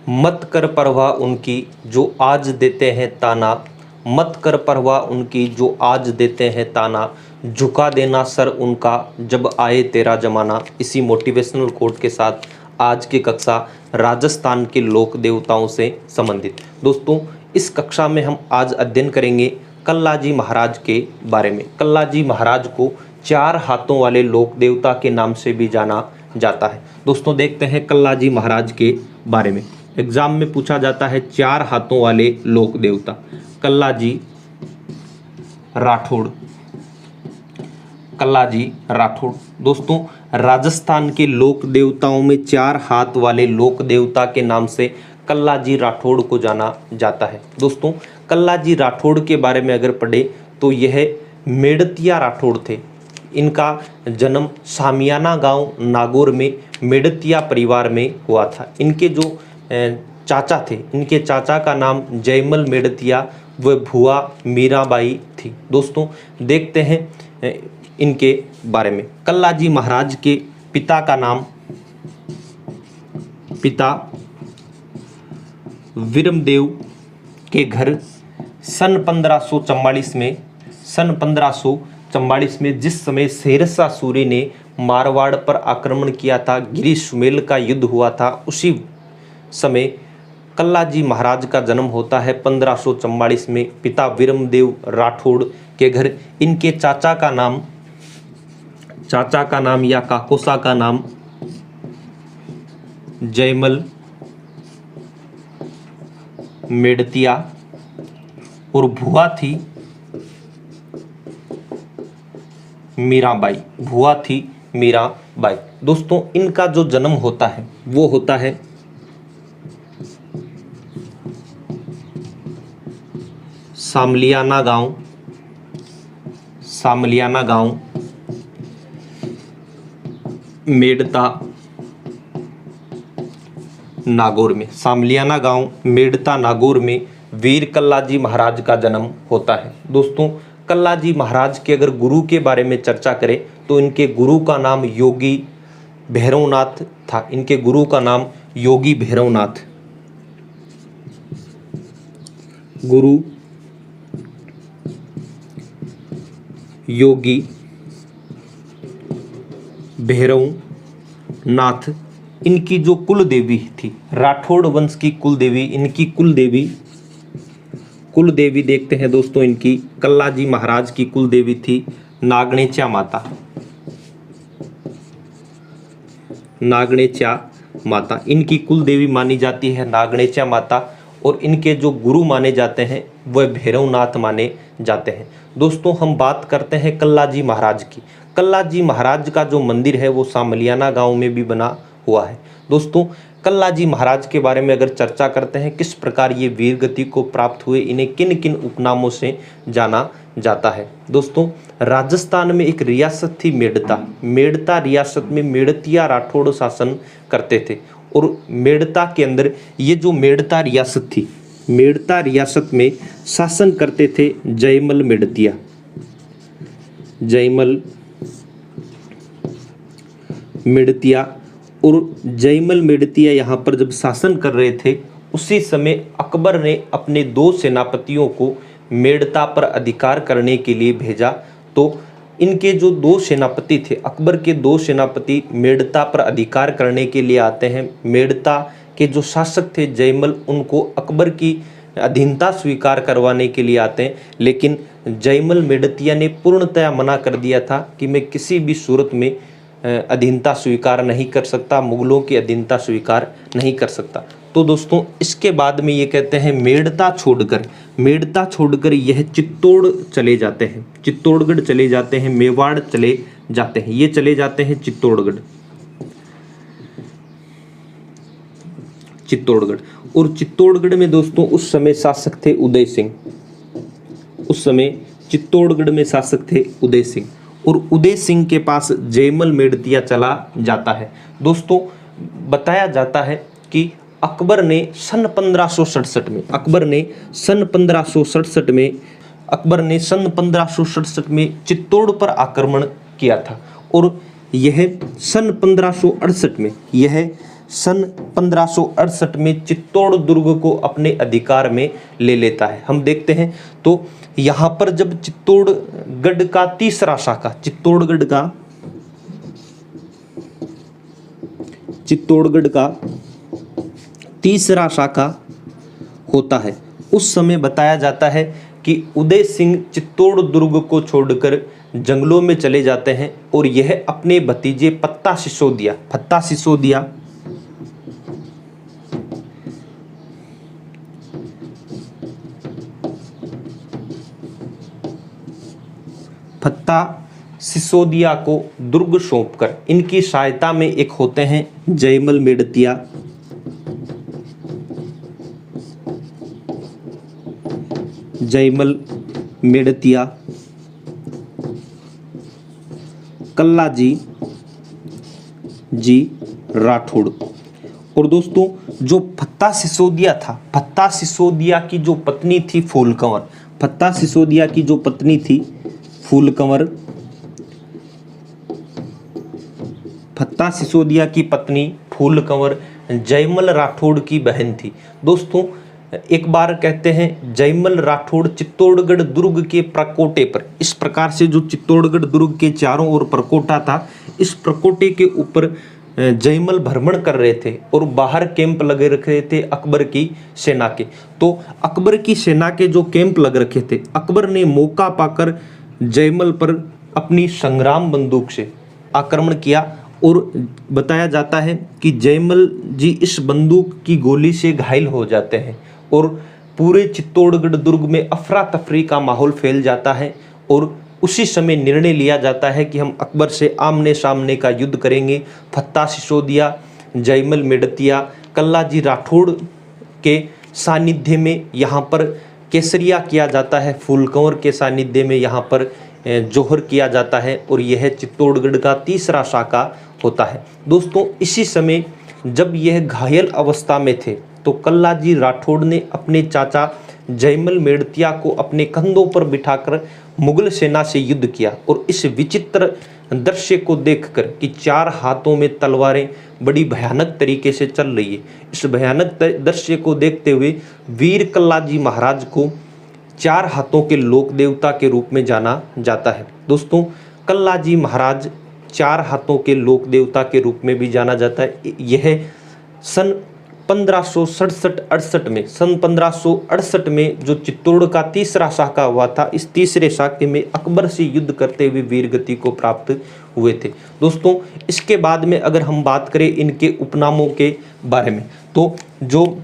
मत कर परवाह उनकी जो आज देते हैं ताना, मत कर परवाह उनकी जो आज देते हैं ताना, झुका देना सर उनका जब आए तेरा जमाना। इसी मोटिवेशनल कोट के साथ आज की कक्षा राजस्थान के लोक देवताओं से संबंधित। दोस्तों, इस कक्षा में हम आज अध्ययन करेंगे कल्लाजी महाराज के बारे में। कल्लाजी महाराज को 4 हाथों वाले लोक देवता के नाम से भी जाना जाता है। दोस्तों, देखते हैं कल्लाजी महाराज के बारे में। एग्जाम में पूछा जाता है 4 हाथों वाले लोक देवता। कल्लाजी राठौड़, कल्लाजी राठौड़। दोस्तों, राजस्थान के लोक देवताओं में 4 हाथ वाले लोक देवता के नाम से कल्लाजी राठौड़ को जाना जाता है। दोस्तों, कल्लाजी राठौड़ के बारे में अगर पढ़े तो यह मेड़तिया राठौड़ थे। इनका जन्म सामियाना गांव नागौर में मेड़तिया परिवार में हुआ था। इनके जो चाचा थे, इनके चाचा का नाम जयमल मेड़तिया व भुआ मीराबाई थी। दोस्तों, देखते हैं इनके बारे में। कल्लाजी महाराज के पिता का नाम, पिता विरमदेव के घर सन 1544 में जिस समय शेरशाह सूरी ने मारवाड़ पर आक्रमण किया था, गिरी सुमेल का युद्ध हुआ था, उसी समय कल्लाजी महाराज का जन्म होता है 1544 में पिता विरमदेव राठौड़ के घर। इनके चाचा का नाम या काकोसा का नाम जयमल मेड़तिया और भुआ थी मीराबाई, भुआ थी मीराबाई। दोस्तों, इनका जो जन्म होता है वो होता है सामलियाना गांव मेड़ता नागौर में। सामलियाना गांव मेड़ता नागौर में वीर कल्लाजी महाराज का जन्म होता है। दोस्तों, कल्लाजी महाराज के अगर गुरु के बारे में चर्चा करें तो इनके गुरु का नाम योगी भैरवनाथ था। इनके गुरु का नाम योगी भैरवनाथ, गुरु योगी भैरवनाथ। इनकी जो कुल देवी थी, राठौड़ वंश की कुल देवी, इनकी कुल देवी देखते हैं दोस्तों। इनकी कल्लाजी महाराज की कुल देवी थी नागणेच्या माता। इनकी कुल देवी मानी जाती है नागणेच्या माता और इनके जो गुरु माने जाते हैं वह भैरवनाथ माने जाते हैं। दोस्तों, हम बात करते हैं कल्लाजी महाराज की। कल्लाजी महाराज का जो मंदिर है वो सामलियाना गांव में भी बना हुआ है। दोस्तों, कल्लाजी महाराज के बारे में अगर चर्चा करते हैं किस प्रकार ये वीर गति को प्राप्त हुए, इन्हें किन किन उपनामों से जाना जाता है। दोस्तों, राजस्थान में एक रियासत थी मेड़ता रियासत में मेड़तिया राठौड़ शासन करते थे और मेड़ता के अंदर ये जो मेड़ता रियासत थी, मेड़ता रियासत में शासन करते थे जयमल मेड़तिया। और जयमल मेड़तिया यहाँ पर जब शासन कर रहे थे उसी समय अकबर ने अपने 2 सेनापतियों को मेड़ता पर अधिकार करने के लिए भेजा। तो इनके जो 2 सेनापति थे, अकबर के 2 सेनापति मेड़ता पर अधिकार करने के लिए आते हैं। मेड़ता के जो शासक थे जयमल, उनको अकबर की अधीनता स्वीकार करवाने के लिए आते हैं, लेकिन जयमल मेड़तिया ने पूर्णतया मना कर दिया था कि मैं किसी भी सूरत में अधीनता स्वीकार नहीं कर सकता, मुगलों की अधीनता स्वीकार नहीं कर सकता। तो दोस्तों, इसके बाद में ये कहते हैं मेड़ता छोड़कर यह चित्तौड़ चले जाते हैं, चित्तौड़गढ़ चले जाते हैं, मेवाड़ चले जाते हैं। ये चले जाते हैं चित्तौड़गढ़। और चित्तौड़गढ़ में दोस्तों उस समय शासक थे उदय सिंह। उस समय चित्तौड़गढ़ में शासक थे उदय सिंह और उदय सिंह के पास जयमल मेड़तिया चला जाता है। दोस्तों, बताया जाता है कि अकबर ने सन 1567 में चित्तौड़ पर आक्रमण किया था और यह सन 1568 में सन 1568 में चित्तौड़ दुर्ग को अपने अधिकार में ले लेता है। हम देखते हैं तो यहाँ पर जब चित्तौड़गढ़ का तीसरा शाखा, चित्तौड़गढ़ का तीसरा शाखा होता है, उस समय बताया जाता है कि उदय सिंह चित्तौड़ दुर्ग को छोड़कर जंगलों में चले जाते हैं और यह अपने भतीजे फत्ता सिसोदिया को दुर्ग सौंपकर इनकी सहायता में एक होते हैं जयमल मेड़तिया, कल्लाजी राठौड़। और दोस्तों जो फत्ता सिसोदिया था, फत्ता सिसोदिया की जो पत्नी थी फूलकंवर जयमल राठौड़ की बहन थी। दोस्तों एक बार कहते हैं जयमल राठौड़ चित्तौड़गढ़ दुर्ग के प्रकोटे पर, इस प्रकार से जो चित्तौड़गढ़ दुर्ग के चारों ओर प्रकोटा था, इस प्रकोटे के ऊपर जयमल भ्रमण कर रहे थे और बाहर कैंप लगे रखे थे अकबर की सेना के। तो अकबर की सेना के जो कैंप लग रखे थे, अकबर ने मौका पाकर जयमल पर अपनी संग्राम बंदूक से आक्रमण किया और बताया जाता है कि जयमल जी इस बंदूक की गोली से घायल हो जाते हैं और पूरे चित्तौड़गढ़ दुर्ग में अफरा तफरी का माहौल फैल जाता है और उसी समय निर्णय लिया जाता है कि हम अकबर से आमने सामने का युद्ध करेंगे। फत्ता सिसोदिया, जयमल मेड़तिया, कल्लाजी राठौड़ के सानिध्य में यहाँ पर केसरिया किया जाता है, फूलकंवर के सानिध्य में यहाँ पर जोहर किया जाता है और यह चित्तौड़गढ़ का तीसरा शाखा होता है। दोस्तों इसी समय जब यह घायल अवस्था में थे तो कल्लाजी राठौड़ ने अपने चाचा जयमल मेड़तिया को अपने कंधों पर बिठाकर मुगल सेना से युद्ध किया और इस विचित्र दृश्य को देखकर कि चार हाथों में तलवारें बड़ी भयानक तरीके से चल रही है, इस भयानक दृश्य को देखते हुए वीर कल्लाजी महाराज को चार हाथों के लोक देवता के रूप में जाना जाता है। दोस्तों कल्लाजी महाराज चार हाथों के लोक देवता के रूप में भी जाना जाता है। यह सन 1568 में जो चित्तौड़ का तीसरा शाखा हुआ था, इस तीसरे शाखे में अकबर से युद्ध करते हुए वीर गति को प्राप्त हुए थे। दोस्तों इसके बाद में अगर हम बात करें इनके उपनामों के बारे में, तो जो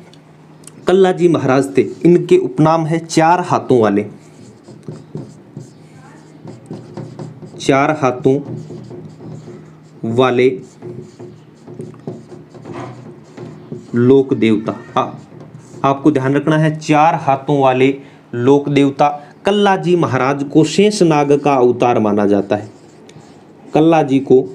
कल्लाजी महाराज थे इनके उपनाम है चार हाथों वाले लोक देवता। आपको ध्यान रखना है, चार हाथों वाले लोक देवता। कल्लाजी महाराज को शेषनाग का अवतार माना जाता है। कल्लाजी को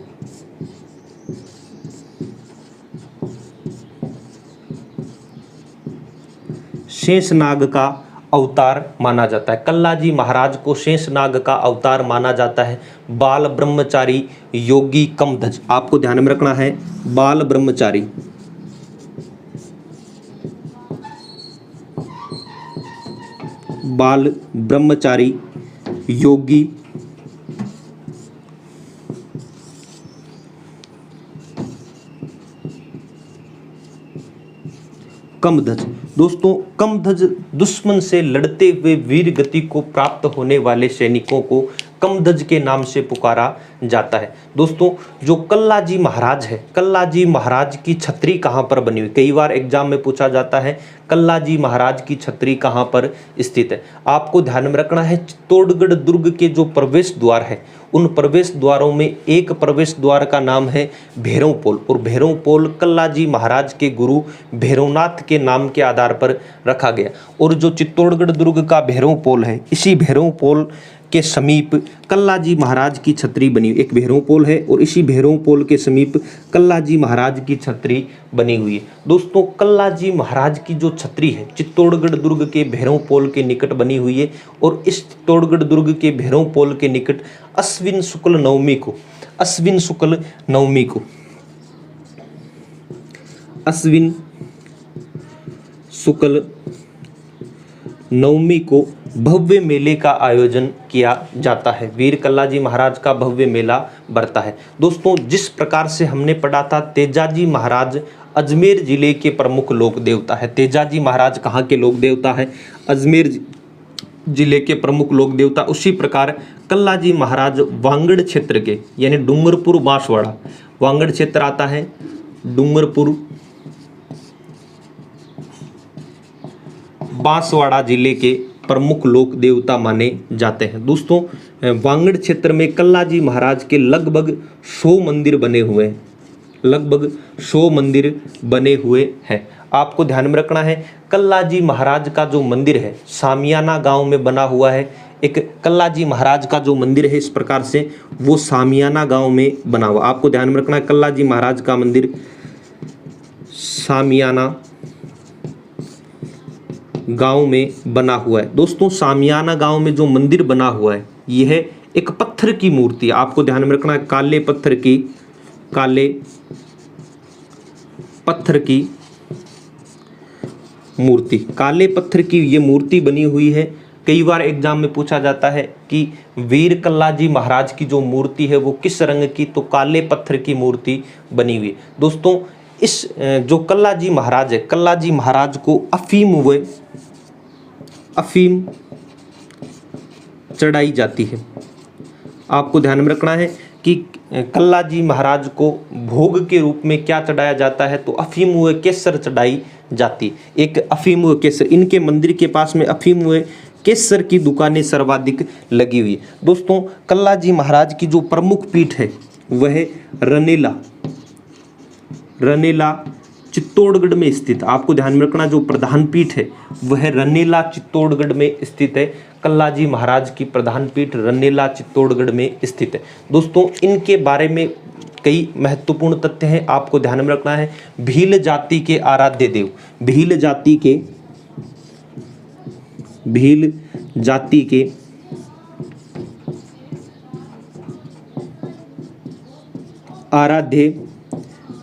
शेषनाग का अवतार माना जाता है। कल्लाजी महाराज को शेषनाग का अवतार माना जाता है। बाल ब्रह्मचारी योगी कमध्वज, आपको ध्यान में रखना है, बाल ब्रह्मचारी योगी कमध्वज। दोस्तों कमध्वज दुश्मन से लड़ते हुए वीर गति को प्राप्त होने वाले सैनिकों को कमध्वज के नाम से पुकारा जाता है। दोस्तों जो कल्लाजी महाराज है, कल्लाजी महाराज की छतरी कहाँ पर बनी हुई, कई बार एग्जाम में पूछा जाता है कल्लाजी महाराज की छतरी कहाँ पर स्थित है। आपको ध्यान में रखना है, चित्तौड़गढ़ दुर्ग के जो प्रवेश द्वार है, उन प्रवेश द्वारों में एक प्रवेश द्वार का नाम है भैरव पोल और भैरव पोल कल्लाजी महाराज के गुरु भैरवनाथ के नाम के आधार पर रखा गया। और जो चित्तौड़गढ़ दुर्ग का भैरव पोल है, इसी भैरव पोल के समीप कल्लाजी महाराज की छतरी बनी, एक भैरव पोल है और इसी भैरव पोल के समीप कल्लाजी महाराज की छतरी बनी हुई है। दोस्तों कल्लाजी महाराज की जो छतरी है चित्तौड़गढ़ दुर्ग के भैरव पोल के निकट बनी हुई है और इस चित्तौड़गढ़ दुर्ग के भैरव पोल के निकट अश्विन शुक्ल नवमी को अश्विन शुक्ल नवमी को भव्य मेले का आयोजन किया जाता है। वीर कल्लाजी महाराज का भव्य मेला बढ़ता है। दोस्तों, जिस प्रकार से हमने पढ़ा था तेजाजी महाराज अजमेर जिले के प्रमुख लोक देवता है। तेजाजी महाराज कहाँ के लोक देवता है? अजमेर जिले के प्रमुख लोक देवता। उसी प्रकार कल्लाजी महाराज वांगड़ क्षेत्र के, यानी डूंगरपुर बांसवाड़ा, वांगड़ क्षेत्र आता है, डूंगरपुर बांसवाड़ा जिले के प्रमुख लोक देवता माने जाते हैं। दोस्तों, वांगड़ क्षेत्र में कल्लाजी महाराज के लगभग 100 मंदिर बने हुए हैं, लगभग 100 मंदिर बने हुए हैं। आपको ध्यान में रखना है, कल्लाजी महाराज का जो मंदिर है सामियाना गांव में बना हुआ है। एक कल्लाजी महाराज का जो मंदिर है इस प्रकार से वो सामियाना गांव में बना हुआ। आपको ध्यान में रखना है, कल्लाजी महाराज का मंदिर सामियाना गांव में बना हुआ है। दोस्तों, सामियाना गांव में जो मंदिर बना हुआ है यह एक पत्थर की मूर्ति। आपको ध्यान में रखना है, काले पत्थर की मूर्ति, काले पत्थर की ये मूर्ति बनी हुई है। कई बार एग्जाम में पूछा जाता है कि वीर कल्लाजी महाराज की जो मूर्ति है वो किस रंग की, तो काले पत्थर की मूर्ति बनी हुई है। दोस्तों, इस जो कल्लाजी महाराज है, कल्लाजी महाराज को अफीम चढ़ाई जाती है। आपको ध्यान में रखना है कि कल्लाजी महाराज को भोग के रूप में क्या चढ़ाया जाता है, तो अफीम हुए केसर चढ़ाई जाती। एक अफीम हुए केसर, इनके मंदिर के पास में अफीम हुए केसर की दुकानें सर्वाधिक लगी हुई है। दोस्तों, कल्लाजी महाराज की जो प्रमुख पीठ है वह रनेला चित्तौड़गढ़ में स्थित। आपको ध्यान में रखना, जो प्रधान पीठ है वह रनेला चित्तौड़गढ़ में स्थित है। कल्लाजी महाराज की प्रधान पीठ रनेला चित्तौड़गढ़ में स्थित है। दोस्तों, इनके बारे में कई महत्वपूर्ण तथ्य हैं, आपको ध्यान में रखना है। भील जाति के आराध्य देव, भील जाति के आराध्य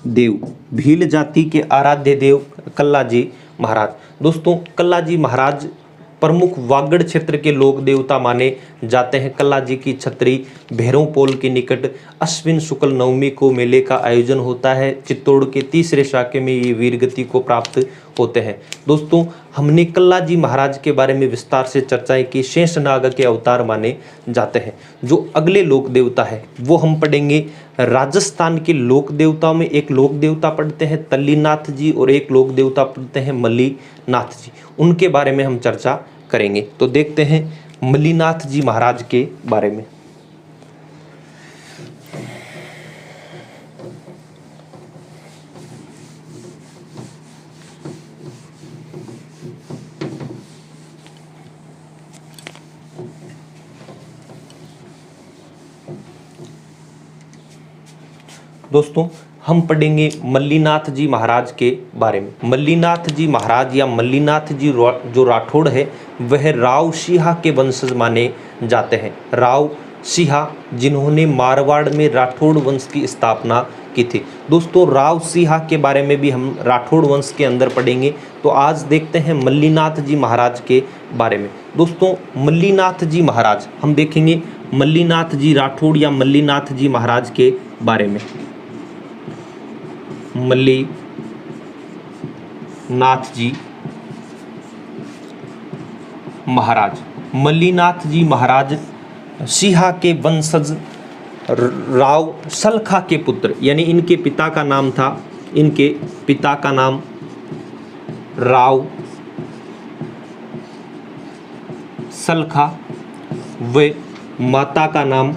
देव, भील जाति के आराध्य देव कल्लाजी महाराज। दोस्तों, कल्लाजी महाराज प्रमुख वागड़ क्षेत्र के लोक देवता माने जाते हैं। कल्लाजी की छतरी भैरवपोल के निकट अश्विन शुक्ल नवमी को मेले का आयोजन होता है। चित्तौड़ के तीसरे शाखे में ये वीरगति को प्राप्त होते हैं। दोस्तों, हमने कल्लाजी महाराज के बारे में विस्तार से चर्चाएं की। शेषनाग के अवतार माने जाते हैं। जो अगले लोक देवता है वो हम पढ़ेंगे राजस्थान के लोक देवताओं में। एक लोक देवता पढ़ते हैं तल्लीनाथ जी और एक लोक देवता पढ़ते हैं मल्लीनाथ जी। उनके बारे में हम चर्चा करेंगे। तो देखते हैं मल्लीनाथ जी महाराज के बारे में। दोस्तों, हम पढ़ेंगे मल्लीनाथ जी महाराज के बारे में। मल्लीनाथ जी महाराज या मल्लीनाथ जी जो राठौड़ है वह राव सिंहा के वंशज माने जाते हैं। राव सिंहा जिन्होंने मारवाड़ में राठौड़ वंश की स्थापना की थी। दोस्तों, राव सिंहा के बारे में भी हम राठौड़ वंश के अंदर पढ़ेंगे। तो आज देखते हैं मल्लीनाथ जी महाराज के बारे में। दोस्तों, मल्लीनाथ जी महाराज हम देखेंगे मल्लीनाथ जी राठौड़ या मल्लीनाथ जी महाराज के बारे में। मल्लीनाथ जी महाराज, मल्लीनाथ जी महाराज सिंहा के वंशज राव सलखा के पुत्र, यानी इनके पिता का नाम था, इनके पिता का नाम राव सलखा व माता का नाम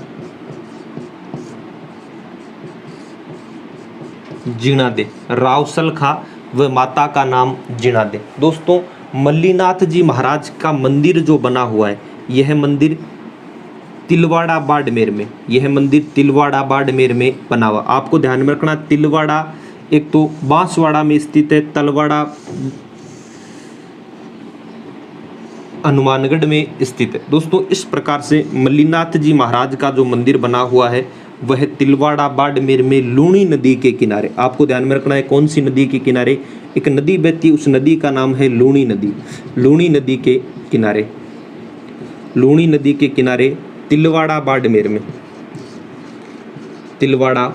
जीणादे। राव सलखा व माता का नाम जीणादे। दोस्तों, मल्लीनाथ जी महाराज का मंदिर जो बना हुआ है यह मंदिर तिलवाड़ा बाड़मेर में, यह मंदिर तिलवाड़ा बाड़मेर में बना हुआ। आपको ध्यान में रखना, तिलवाड़ा एक तो बांसवाड़ा में स्थित है, तलवाड़ा हनुमानगढ़ में स्थित है। दोस्तों, इस प्रकार से मल्लीनाथ जी महाराज का जो मंदिर बना हुआ है वह तिलवाड़ा बाड़मेर में लूणी नदी के किनारे। आपको ध्यान में रखना है कौन सी नदी के किनारे, एक नदी बहती, उस नदी का नाम है लूणी नदी। लूणी नदी के किनारे, लूणी नदी के किनारे तिलवाड़ा बाड़मेर में, तिलवाड़ा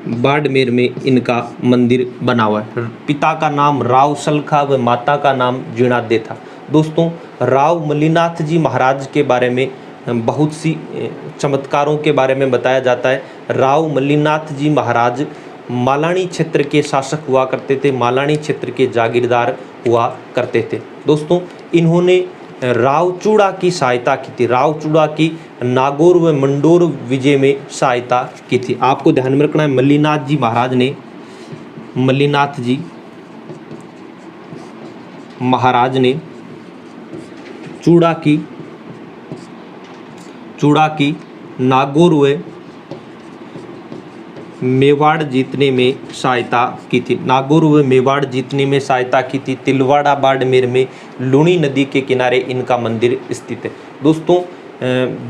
बाड़मेर में इनका मंदिर बना हुआ है। पिता का नाम राव सलखा व माता का नाम जीर्णाद्य था। दोस्तों, राव मल्लीनाथ जी महाराज के बारे में बहुत सी चमत्कारों के बारे में बताया जाता है। राव मल्लीनाथ जी महाराज मालानी क्षेत्र के शासक हुआ करते थे, मालानी क्षेत्र के जागीरदार हुआ करते थे। दोस्तों, इन्होंने रावचूड़ा की सहायता की थी, रावचूड़ा की नागौर व मंडोर विजय में सहायता की थी। आपको ध्यान में रखना है मल्लीनाथ जी महाराज ने, मल्लीनाथ जी महाराज ने चूड़ा की नागौर व मेवाड़ जीतने में सहायता की थी, नागौर व मेवाड़ जीतने में सहायता की थी। तिलवाड़ा बाड़मेर में लूणी नदी के किनारे इनका मंदिर स्थित है। दोस्तों,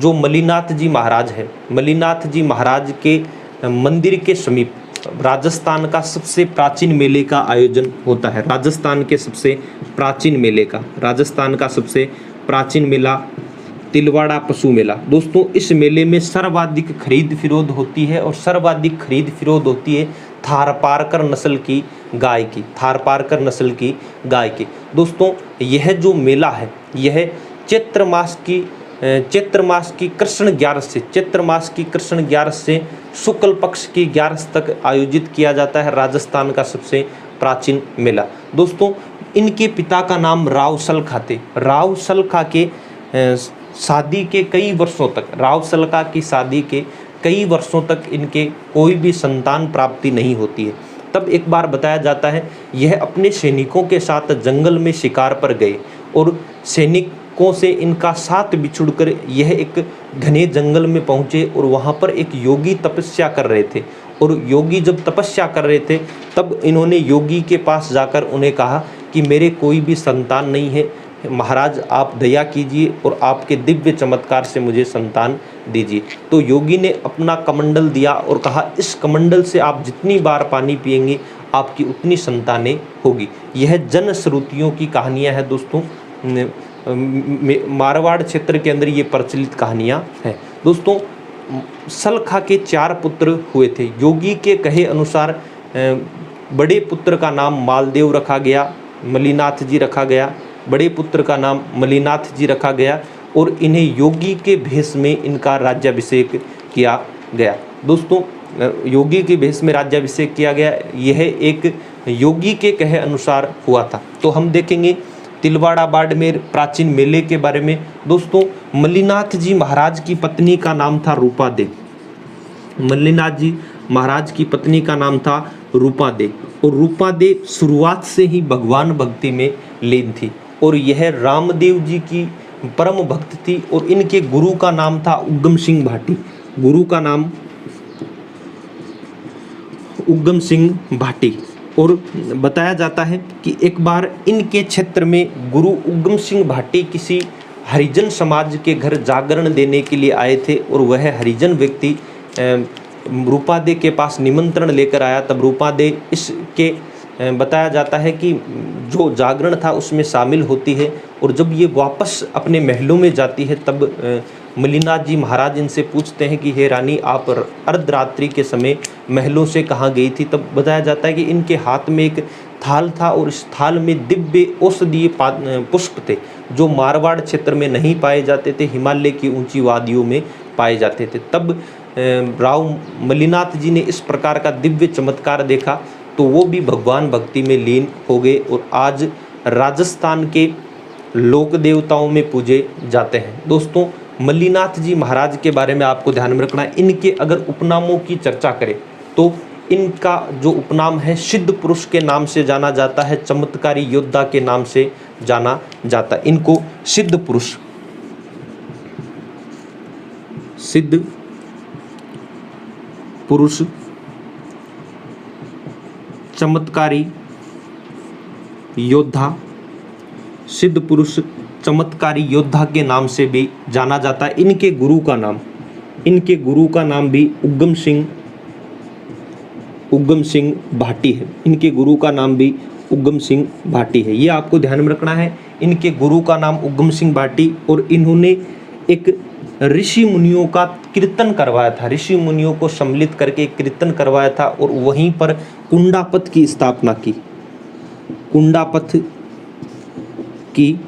जो मल्लीनाथ जी महाराज है, मल्लीनाथ जी महाराज के मंदिर के समीप राजस्थान का सबसे प्राचीन मेले का आयोजन होता है। राजस्थान के सबसे प्राचीन मेले का, राजस्थान का सबसे प्राचीन मेला तिलवाड़ा पशु मेला। दोस्तों, इस मेले में सर्वाधिक खरीद फिरोद होती है और सर्वाधिक खरीद फिरोद होती है थारपारकर नस्ल की गाय की, थारपारकर नस्ल की गाय की। दोस्तों, यह जो मेला है यह चैत्र मास की कृष्ण 11 से, चैत्र मास की कृष्ण 11 से शुक्ल पक्ष की 11 तक आयोजित किया जाता है। राजस्थान का सबसे प्राचीन मेला। दोस्तों, इनके पिता का नाम राव सलखा थे। राव सलखा के शादी के कई वर्षों तक, राव सलखा की शादी के कई वर्षों तक इनके कोई भी संतान प्राप्ति नहीं होती है। तब एक बार बताया जाता है यह अपने सैनिकों के साथ जंगल में शिकार पर गए और सैनिकों से इनका साथ बिछुड़कर यह एक घने जंगल में पहुँचे और वहाँ पर एक योगी तपस्या कर रहे थे। और योगी जब तपस्या कर रहे थे तब इन्होंने योगी के पास जाकर उन्हें कहा कि मेरे कोई भी संतान नहीं है, महाराज आप दया कीजिए और आपके दिव्य चमत्कार से मुझे संतान दीजिए। तो योगी ने अपना कमंडल दिया और कहा इस कमंडल से आप जितनी बार पानी पिएंगे आपकी उतनी संतानें होगी। यह जन श्रुतियों की कहानियां हैं दोस्तों, मारवाड़ क्षेत्र के अंदर ये प्रचलित कहानियां हैं। दोस्तों, सलखा के 4 पुत्र हुए थे। योगी के कहे अनुसार बड़े पुत्र का नाम मालदेव रखा गया, मल्लीनाथ जी रखा गया, बड़े पुत्र का नाम मल्लीनाथ जी रखा गया और इन्हें योगी के भेष में इनका राज्याभिषेक किया गया। दोस्तों, योगी के भेष में राज्याभिषेक किया गया, यह एक योगी के कहे अनुसार हुआ था। तो हम देखेंगे तिलवाड़ा बाड़मेर प्राचीन मेले के बारे में। दोस्तों, मल्लीनाथ जी महाराज की पत्नी का नाम था रूपा दे। मल्लीनाथ जी महाराज की पत्नी का नाम था रूपा दे और रूपा दे शुरुआत से ही भगवान भक्ति में लीन थी और यह रामदेव जी की परम भक्त थी। और इनके गुरु का नाम था उग्गम सिंह भाटी। गुरु का नाम उग्गम सिंह भाटी। और बताया जाता है कि एक बार इनके क्षेत्र में गुरु उग्गम सिंह भाटी किसी हरिजन समाज के घर जागरण देने के लिए आए थे और वह हरिजन व्यक्ति रूपा दे के पास निमंत्रण लेकर आया। तब रूपा दे इसके बताया जाता है कि जो जागरण था उसमें शामिल होती है और जब ये वापस अपने महलों में जाती है तब मल्लीनाथ जी महाराज इनसे पूछते हैं कि हे रानी आप अर्धरात्रि के समय महलों से कहाँ गई थी। तब बताया जाता है कि इनके हाथ में एक थाल था और इस थाल में दिव्य औषधीय पुष्प थे जो मारवाड़ क्षेत्र में नहीं पाए जाते थे, हिमालय की ऊंची वादियों में पाए जाते थे। तब राव मल्लीनाथ जी ने इस प्रकार का दिव्य चमत्कार देखा तो वो भी भगवान भक्ति में लीन हो गए और आज राजस्थान के लोक देवताओं में पूजे जाते हैं। दोस्तों, मल्लीनाथ जी महाराज के बारे में आपको ध्यान में रखना है, इनके अगर उपनामों की चर्चा करें तो इनका जो उपनाम है सिद्ध पुरुष के नाम से जाना जाता है, चमत्कारी योद्धा के नाम से जाना जाता है। इनको सिद्ध पुरुष, सिद्ध पुरुष, चमत्कारी योद्धा, सिद्ध पुरुष चमत्कारी योद्धा के नाम से भी जाना जाता है। इनके गुरु का नाम भी उग्गम सिंह भाटी है। इनके गुरु का नाम भी उग्गम सिंह भाटी है। ये आपको ध्यान में रखना है। इनके गुरु का नाम उग्गम सिंह भाटी, और इन्होंने एक ऋषि मुनियों का कीर्तन करवाया था, ऋषि मुनियों को सम्मिलित करके कीर्तन करवाया था, और वहीं पर कुंडापथ की स्थापना की। कुंडापथ की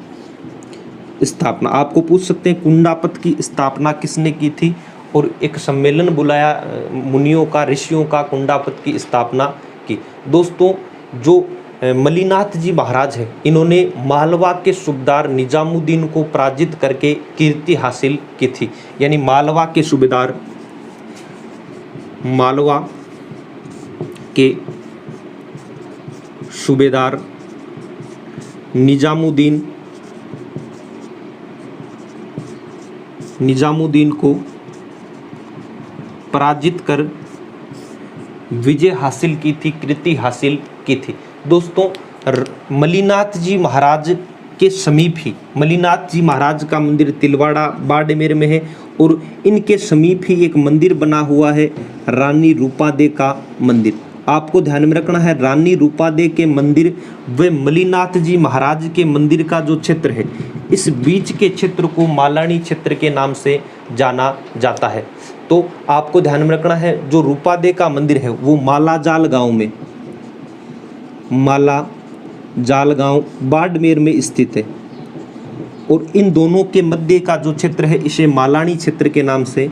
स्थापना, आपको पूछ सकते हैं कुंडापथ की स्थापना किसने की थी, और एक सम्मेलन बुलाया मुनियों का, ऋषियों का, कुंडापथ की स्थापना की। दोस्तों, जो मलिनाथ जी महाराज है, इन्होंने मालवा के सूबेदार निजामुद्दीन को पराजित करके कीर्ति हासिल की थी। यानी मालवा के सूबेदार निजामुद्दीन को पराजित कर विजय हासिल की थी, कीर्ति हासिल की थी। दोस्तों, मलिनाथ जी महाराज के समीप ही, मलिनाथ जी महाराज का मंदिर तिलवाड़ा बाड़मेर में है, और इनके समीप ही एक मंदिर बना हुआ है, रानी रूपादे का मंदिर। आपको ध्यान में रखना है, रानी रूपादे के मंदिर व मलिनाथ जी महाराज के मंदिर का जो क्षेत्र है, इस बीच के क्षेत्र को मालानी क्षेत्र के नाम से जाना जाता है। तो आपको ध्यान में रखना है, जो रूपादे का मंदिर है वो मालाजाल गांव बाड़मेर में स्थित है, और इन दोनों के मध्य का जो क्षेत्र है इसे मालानी क्षेत्र के नाम से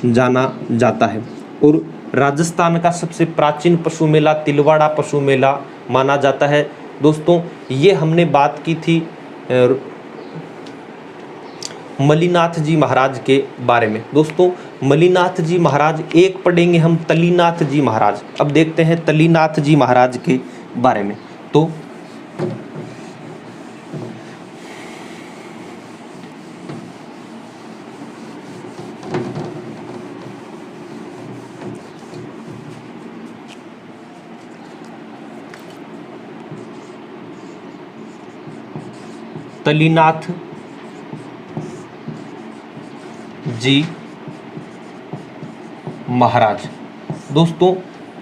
जाना जाता है। और राजस्थान का सबसे प्राचीन पशु मेला तिलवाड़ा पशु मेला माना जाता है। दोस्तों, ये हमने बात की थी मलिनाथ जी महाराज के बारे में। दोस्तों, मलिनाथ जी महाराज, एक पढ़ेंगे हम तलीनाथ जी महाराज। अब देखते हैं तलीनाथ जी महाराज के बारे में। तो तलीनाथ जी महाराज। दोस्तों,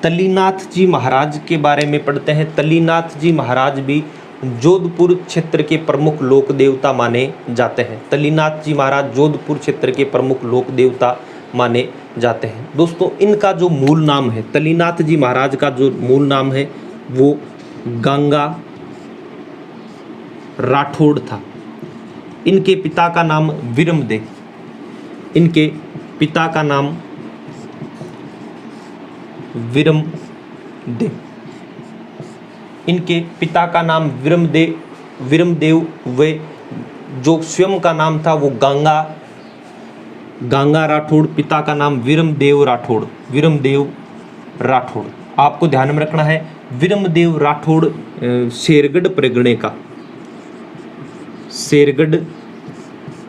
तलीनाथ जी महाराज के बारे में पढ़ते हैं। तलीनाथ जी महाराज भी जोधपुर क्षेत्र के प्रमुख लोक देवता माने जाते हैं। तलीनाथ जी महाराज जोधपुर क्षेत्र के प्रमुख लोक देवता माने जाते हैं। दोस्तों, इनका जो मूल नाम है, तलीनाथ जी महाराज का जो मूल नाम है वो गंगा राठौड़ था। इनके पिता का नाम विरमदे, इनके पिता का नाम विरमदे, इनके पिता का नाम विरमदेव व जो स्वयं का नाम था वो गंगा राठौड़। पिता का नाम विरमदेव राठौड़। आपको ध्यान में रखना है, विरमदेव राठौड़ शेरगढ़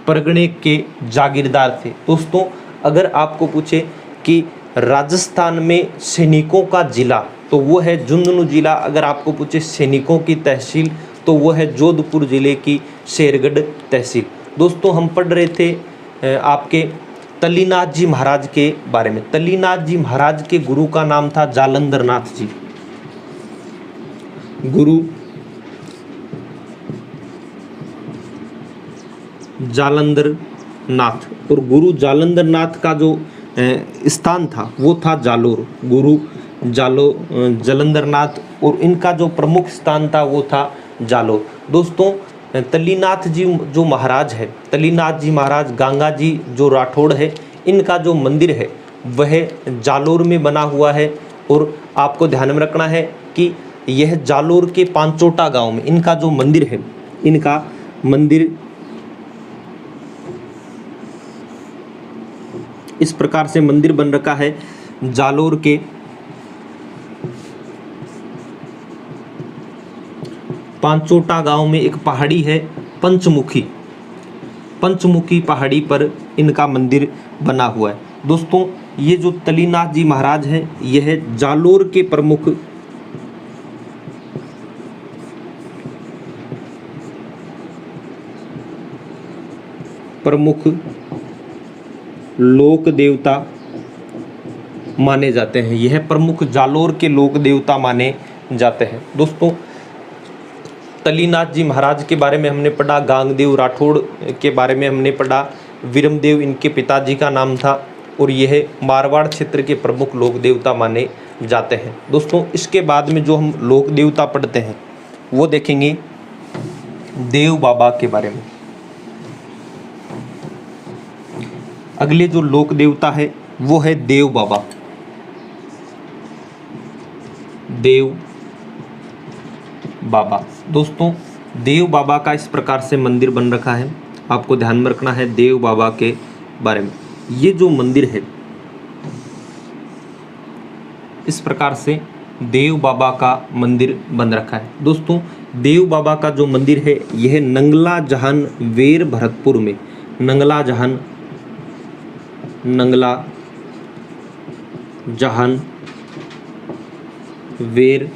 परगणे के जागीरदार थे। दोस्तों, अगर आपको पूछे कि राजस्थान में सैनिकों का जिला, तो वो है झुंझुनू जिला। अगर आपको पूछे सैनिकों की तहसील, तो वो है जोधपुर जिले की शेरगढ़ तहसील। दोस्तों, हम पढ़ रहे थे आपके तलीनाथ जी महाराज के बारे में। तलीनाथ जी महाराज के गुरु का नाम था जालंधर नाथ जी। गुरु जालंधर नाथ, और गुरु जालंधर नाथ का जो स्थान था वो था जालोर। गुरु जालंधर नाथ, और इनका जो प्रमुख स्थान था वो था जालोर। दोस्तों, तलीनाथ जी जो महाराज है, तलीनाथ जी महाराज गंगा जी जो राठौड़ है, इनका जो मंदिर है वह जालोर में बना हुआ है। और आपको ध्यान में रखना है कि यह जालोर के पांचोटा गांव में इनका जो मंदिर है, इनका मंदिर इस प्रकार से मंदिर बन रखा है। जालोर के पांचोटा गांव में एक पहाड़ी है पंचमुखी पहाड़ी पर इनका मंदिर बना हुआ है। दोस्तों, ये जो तलीनाथ जी महाराज हैं, यह जालोर के प्रमुख प्रमुख लोक देवता माने जाते हैं। यह प्रमुख जालोर के लोक देवता माने जाते हैं। दोस्तों, तलीनाथ जी महाराज के बारे में हमने पढ़ा, गांगदेव राठौड़ के बारे में हमने पढ़ा, विरमदेव इनके पिताजी का नाम था, और यह मारवाड़ क्षेत्र के प्रमुख लोक देवता माने जाते हैं। दोस्तों, इसके बाद में जो हम लोक देवता पढ़ते हैं वो देखेंगे देव बाबा के बारे में। अगले जो लोक देवता है वो है देव बाबा। देव बाबा, दोस्तों देव बाबा का इस प्रकार से मंदिर बन रखा है, आपको ध्यान में रखना है देव बाबा के बारे में। ये जो मंदिर है इस प्रकार से देव बाबा का मंदिर बन रखा है। दोस्तों, देव बाबा का जो मंदिर है यह नंगला जहान वेर भरतपुर में, नंगला जहान वेर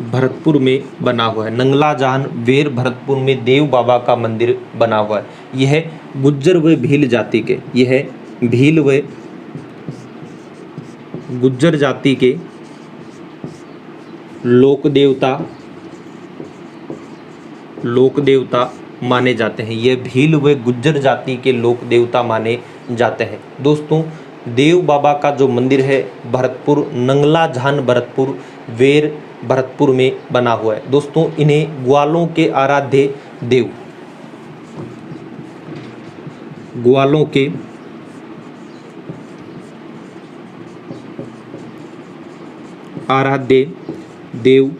भरतपुर में बना हुआ है। नंगला जहान वेर भरतपुर में देव बाबा का मंदिर बना हुआ है। यह गुज्जर व भील जाति के, यह भील व गुज्जर जाति के लोक देवता माने जाते हैं। यह भील व गुज्जर जाति के लोक देवता माने जाते हैं। दोस्तों, देव बाबा का जो मंदिर है भरतपुर, नंगला जहान भरतपुर वेर भरतपुर में बना हुआ है। दोस्तों, इन्हें ग्वालों के आराध्य देव, ग्वालों के आराध्य देव,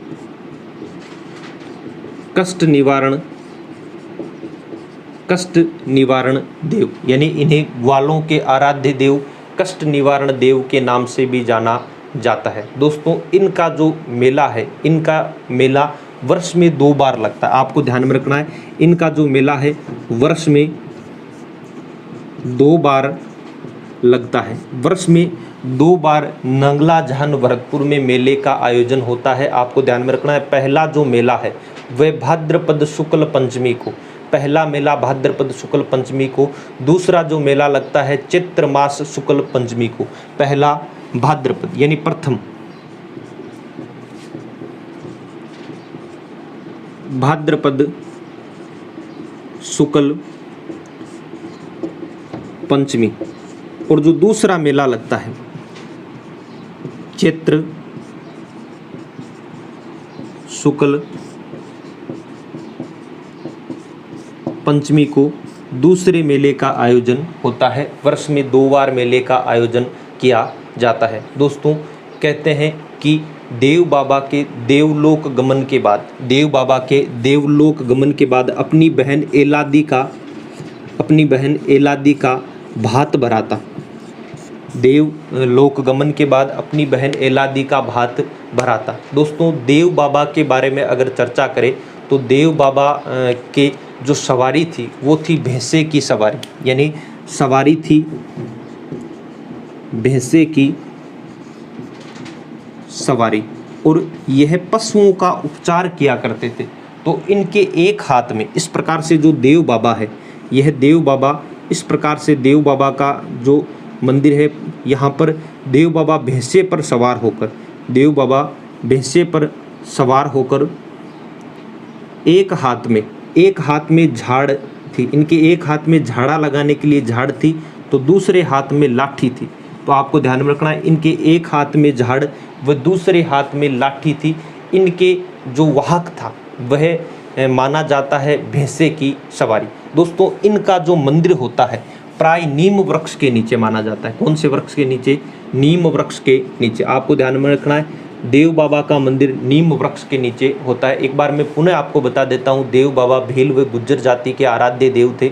कष्ट निवारण देव, यानी इन्हें ग्वालों के आराध्य देव, कष्ट निवारण देव के नाम से भी जाना जाता है। दोस्तों, इनका जो मेला है, इनका मेला वर्ष में 2 बार लगता है, आपको ध्यान में रखना है। इनका जो मेला है वर्ष में 2 बार लगता है। वर्ष में 2 बार नंगला जहान भरतपुर में मेले का आयोजन होता है, आपको ध्यान में रखना है। पहला जो मेला है वह भाद्रपद शुक्ल पंचमी को, पहला मेला भाद्रपद शुक्ल पंचमी को, दूसरा जो मेला लगता है चैत्र मास शुक्ल पंचमी को। पहला भाद्रपद यानी प्रथम भाद्रपद शुक्ल पंचमी, और जो दूसरा मेला लगता है चैत्र शुक्ल पंचमी को दूसरे मेले का आयोजन होता है। वर्ष में 2 बार मेले का आयोजन किया जाता है। दोस्तों, कहते हैं कि देव बाबा के देवलोक गमन के बाद, देव बाबा के देवलोक गमन के बाद अपनी बहन एलादी का भात भराता, देवलोक गमन के बाद अपनी बहन एलादी का भात भराता। दोस्तों, देव बाबा के बारे में अगर चर्चा करें तो देव बाबा के जो सवारी थी वो थी भैंसे की सवारी, यानी सवारी थी भैंसे की सवारी, और यह पशुओं का उपचार किया करते थे। तो इनके एक हाथ में इस प्रकार से जो देव बाबा है, यह देव बाबा इस प्रकार से देव बाबा का जो मंदिर है, यहाँ पर देव बाबा भैंसे पर सवार होकर, देव बाबा भैंसे पर सवार होकर एक हाथ में झाड़ थी, इनके एक हाथ में झाड़ा लगाने के लिए झाड़ थी, तो दूसरे हाथ में लाठी थी। तो आपको ध्यान में रखना है, इनके एक हाथ में झाड़ व दूसरे हाथ में लाठी थी। इनके जो वाहक था वह माना जाता है भैंसे की सवारी। दोस्तों, इनका जो मंदिर होता है प्राय नीम वृक्ष के नीचे माना जाता है। कौन से वृक्ष के नीचे? नीम वृक्ष के नीचे। आपको ध्यान में रखना है, देव बाबा का मंदिर नीम वृक्ष के नीचे होता है। एक बार मैं पुनः आपको बता देता हूँ, देव बाबा भील व गुज्जर जाति के आराध्य देव थे।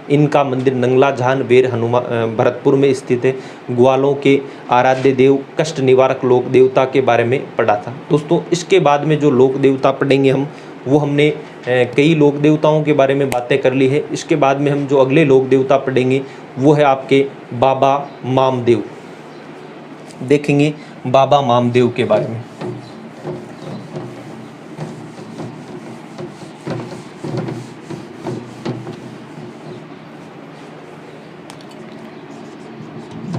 इनका मंदिर नंगला जहान वेर भरतपुर में स्थित है। ग्वालों के आराध्य देव, कष्ट निवारक लोक देवता के बारे में पढ़ा था। दोस्तों, इसके बाद में जो लोक देवता पढ़ेंगे हम, वो हमने कई लोक देवताओं के बारे में बातें कर ली है। इसके बाद में हम जो अगले लोक देवता पढ़ेंगे वो है आपके बाबा मामदेव। देखेंगे बाबा मामदेव के बारे में।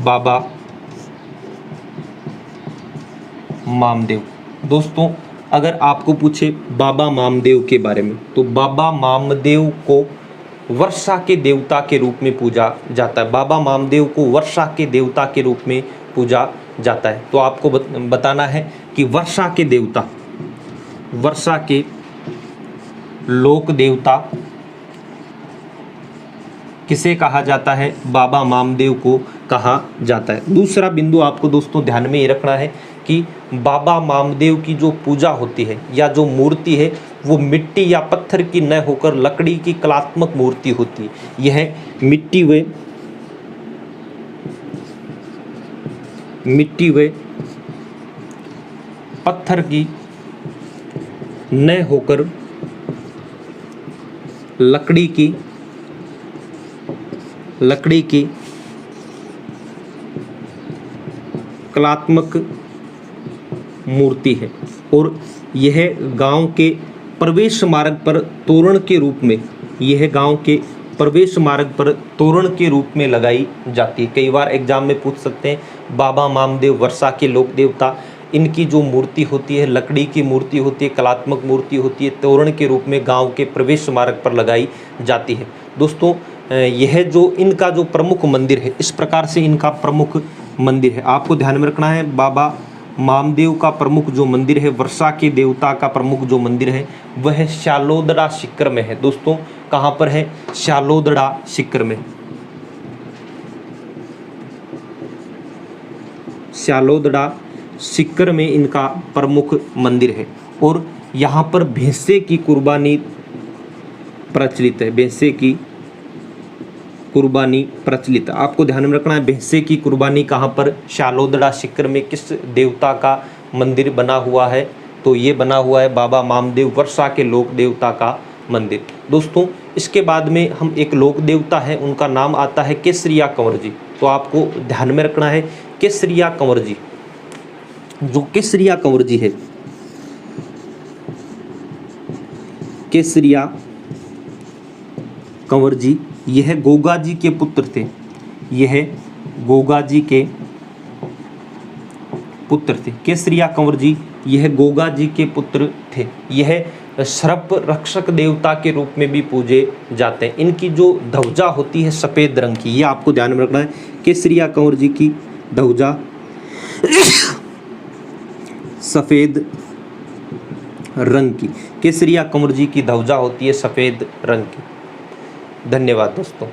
बाबा मामदेव। दोस्तों अगर आपको पूछे बाबा मामदेव के बारे में, तो बाबा मामदेव को वर्षा के देवता के रूप में पूजा जाता है। बाबा मामदेव को वर्षा के देवता के रूप में पूजा जाता है। तो आपको बताना है कि वर्षा के देवता, वर्षा के लोक देवता किसे कहा जाता है? बाबा मामदेव को कहा जाता है। दूसरा बिंदु आपको दोस्तों ध्यान में ये रखना है कि बाबा मामदेव की जो पूजा होती है या जो मूर्ति है वो मिट्टी या पत्थर की न होकर लकड़ी की कलात्मक मूर्ति होती है। यह मिट्टी व पत्थर की न होकर लकड़ी की कलात्मक मूर्ति है और यह गांव के प्रवेश मार्ग पर तोरण के रूप में, लगाई जाती है। कई बार एग्जाम में पूछ सकते हैं बाबा मामदेव वर्षा के लोक देवता, इनकी जो मूर्ति होती है लकड़ी की मूर्ति होती है, कलात्मक मूर्ति होती है, तोरण के रूप में गांव के प्रवेश मार्ग पर लगाई जाती है। दोस्तों यह जो इनका जो प्रमुख मंदिर है, इस प्रकार से इनका प्रमुख मंदिर है। आपको ध्यान में रखना है बाबा मामदेव का प्रमुख जो मंदिर है, वर्षा के देवता का प्रमुख जो मंदिर है वह शालोदड़ा सीकर में है। दोस्तों कहाँ पर है? शालोदड़ा सीकर में। शालोदड़ा सीकर में इनका प्रमुख मंदिर है और यहाँ पर भैंसे की कुर्बानी प्रचलित है। भैंसे की कुर्बानी प्रचलित है। आपको ध्यान में रखना है भैंसे की कुर्बानी कहाँ पर? शालोदड़ा सीकर में। किस देवता का मंदिर बना हुआ है? तो ये बना हुआ है बाबा मामदेव वर्षा के लोक देवता का मंदिर। दोस्तों इसके बाद में हम एक लोक देवता है, उनका नाम आता है केसरिया कंवर जी। तो आपको ध्यान में रखना है केसरिया कंवर जी। जो केसरिया कंवर जी है, केसरिया कंवर जी यह गोगा जी के पुत्र थे। केसरिया कंवर जी यह गोगा जी के पुत्र थे। यह सर्प रक्षक देवता के रूप में भी पूजे जाते हैं। इनकी जो ध्वजा होती है सफ़ेद रंग की, ये आपको ध्यान में रखना है। केसरिया कंवर जी की ध्वजा सफ़ेद रंग की, केसरिया कंवर जी की ध्वजा होती है सफ़ेद रंग की। धन्यवाद दोस्तों।